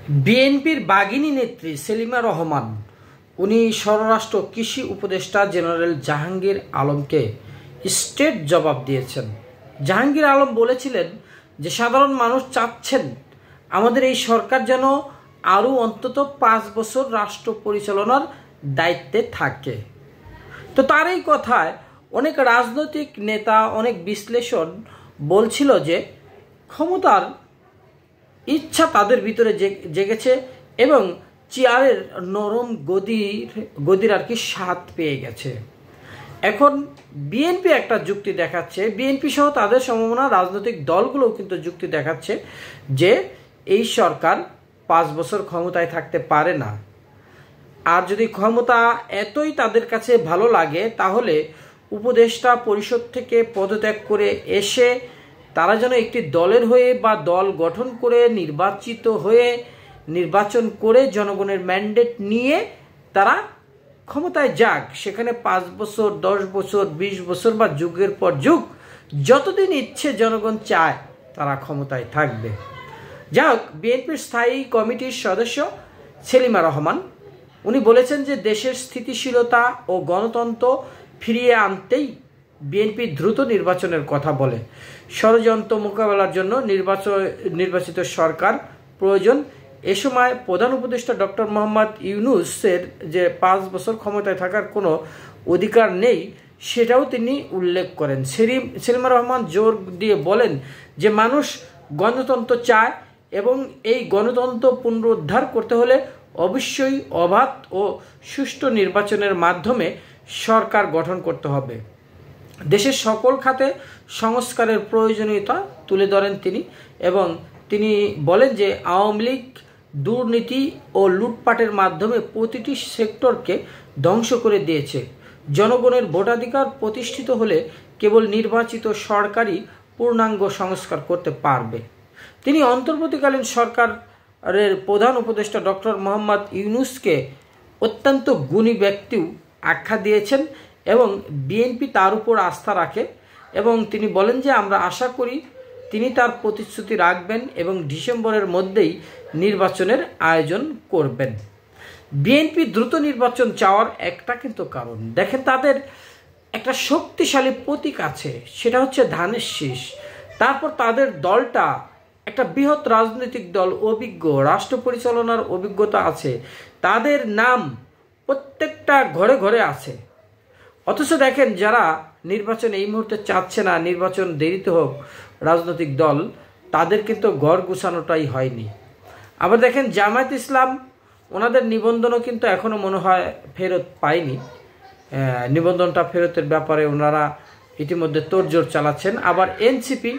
বিএনপির বাগিনী নেত্রী সেলিমা রহমান উনি স্বরাষ্ট্র কৃষি উপদেষ্টা জেনারেল জাহাঙ্গীর আলমকে স্ট্রেট জবাব দিয়েছেন। জাহাঙ্গীর আলম বলেছিলেন যে সাধারণ মানুষ চাচ্ছেন আমাদের এই সরকার যেন আরও অন্তত 5 বছর রাষ্ট্র পরিচালনার দায়িত্বে থাকে। তো তার এই কথায় অনেক রাজনৈতিক নেতা, অনেক বিশ্লেষণ বলছিল যে ক্ষমতার ইচ্ছা তাদের ভিতরে জেগেছে এবং চেয়ারের নরম গদির আর কি স্বাদ পেয়ে গেছে। এখন বিএনপি একটা যুক্তি দেখাচ্ছে, বিএনপি সহ তাদের সমমনা রাজনৈতিক দলগুলোও কিন্তু যুক্তি দেখাচ্ছে যে এই সরকার 5 বছর ক্ষমতায় থাকতে পারে না। আর যদি ক্ষমতা এতই তাদের কাছে ভালো লাগে তাহলে উপদেষ্টা পরিষদ থেকে পদত্যাগ করে এসে তারা যেন একটি দলের হয়ে বা দল গঠন করে নির্বাচন করে জনগণের ম্যান্ডেট নিয়ে তারা ক্ষমতায় যাক। সেখানে 5 বছর, 10 বছর, 20 বছর বা যুগের পর যুগ যতদিন ইচ্ছে জনগণ চায় তারা ক্ষমতায় থাকবে। যাই হোক, বিএনপির স্থায়ী কমিটির সদস্য সেলিমা রহমান উনি বলেছেন যে দেশের স্থিতিশীলতা ও গণতন্ত্র ফিরিয়ে আনতেই বিএনপি দ্রুত নির্বাচনের কথা বলে। ষড়যন্ত্র মোকাবেলার জন্য নির্বাচিত সরকার প্রয়োজন। এ সময় প্রধান উপদেষ্টা ডক্টর মোহাম্মদ ইউনূসের যে 5 বছর ক্ষমতায় থাকার কোনো অধিকার নেই সেটাও তিনি উল্লেখ করেন। সেলিমা রহমান জোর দিয়ে বলেন যে মানুষ গণতন্ত্র চায় এবং এই গণতন্ত্র পুনরুদ্ধার করতে হলে অবশ্যই অবাধ ও সুষ্ঠু নির্বাচনের মাধ্যমে সরকার গঠন করতে হবে। দেশের সকল খাতে সংস্কারের প্রয়োজনীয়তা তুলে ধরেন তিনি এবং তিনি বলেন যে আওয়ামী লীগ দুর্নীতি ও লুটপাটের মাধ্যমে প্রতিটি সেক্টরকে ধ্বংস করে দিয়েছে। জনগণের ভোটাধিকার প্রতিষ্ঠিত হলে কেবল নির্বাচিত সরকারই পূর্ণাঙ্গ সংস্কার করতে পারবে। তিনি অন্তর্বর্তীকালীন সরকারের প্রধান উপদেষ্টা ডক্টর মোহাম্মদ ইউনূসকে অত্যন্ত গুণী ব্যক্তিও আখ্যা দিয়েছেন এবং বিএনপি তার উপর আস্থা রাখে এবং তিনি বলেন যে আমরা আশা করি তিনি তার প্রতিশ্রুতি রাখবেন এবং ডিসেম্বরের মধ্যেই নির্বাচনের আয়োজন করবেন। বিএনপি দ্রুত নির্বাচন চাওয়ার একটা কিন্তু কারণ, দেখেন তাদের একটা শক্তিশালী প্রতীক আছে, সেটা হচ্ছে ধানের শীষ। তারপর তাদের দলটা একটা বৃহৎ রাজনৈতিক দল, অভিজ্ঞ, রাষ্ট্র পরিচালনার অভিজ্ঞতা আছে, তাদের নাম প্রত্যেকটা ঘরে ঘরে আছে। অথচ দেখেন যারা নির্বাচন এই মুহূর্তে চাচ্ছে না, নির্বাচন দেরিতে হোক, রাজনৈতিক দল তাদের কিন্তু ঘর গুছানোটাই হয়নি। আবার দেখেন জামায়াত ইসলাম ওনাদের নিবন্ধনও কিন্তু এখনও মনে হয় ফেরত পায়নি। নিবন্ধনটা ফেরতের ব্যাপারে ওনারা ইতিমধ্যে তোড়জোড় চালাচ্ছেন। আবার এনসিপি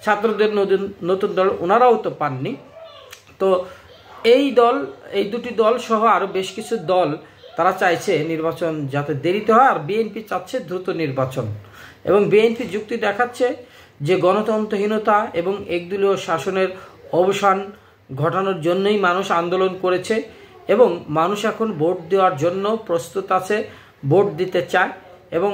ছাত্রদের নতুন দল ওনারাও তো পাননি। তো এই দুটি দল সহ আরও বেশ কিছু দল তারা চাইছে নির্বাচন যাতে দেরিতে হয়, আর বিএনপি চাচ্ছে দ্রুত নির্বাচন। এবং বিএনপি যুক্তি দেখাচ্ছে যে গণতন্ত্রহীনতা এবং একদলীয় শাসনের অবসান ঘটানোর জন্যই মানুষ আন্দোলন করেছে এবং মানুষ এখন ভোট দেওয়ার জন্য প্রস্তুত আছে, ভোট দিতে চায় এবং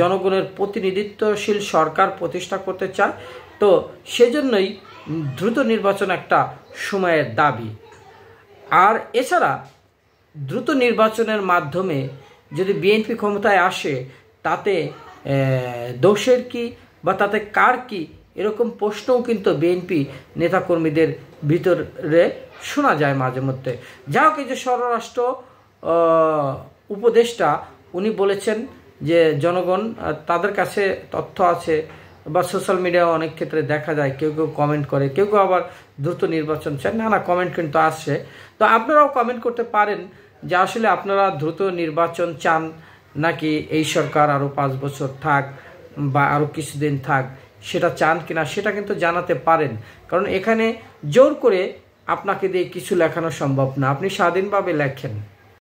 জনগণের প্রতিনিধিত্বশীল সরকার প্রতিষ্ঠা করতে চায়। তো সেজন্যই দ্রুত নির্বাচন একটা সময়ের দাবি। আর এছাড়া দ্রুত নির্বাচনের মাধ্যমে যদি বিএনপি ক্ষমতায় আসে তাতে দোষের কি বা তাতে কার কি, এরকম প্রশ্নও কিন্তু বিএনপি নেতাকর্মীদের ভিতরে শোনা যায় মাঝে মধ্যে। যা হোক, এই যে স্বরাষ্ট্র উপদেষ্টা উনি বলেছেন যে জনগণ তাদের কাছে তথ্য আছে বা সোশ্যাল মিডিয়ায় অনেক ক্ষেত্রে দেখা যায় কেউ কেউ কমেন্ট করে, কেউ কেউ আবার দ্রুত নির্বাচন চান, নানা কমেন্ট কিন্তু আসছে। তো আপনারাও কমেন্ট করতে পারেন যে আসলে আপনারা দ্রুত নির্বাচন চান নাকি এই সরকার আরও 5 বছর থাক বা আরও কিছুদিন থাক, সেটা চান কিনা সেটা কিন্তু জানাতে পারেন। কারণ এখানে জোর করে আপনাকে দিয়ে কিছু লেখানো সম্ভব না, আপনি স্বাধীনভাবে লেখেন।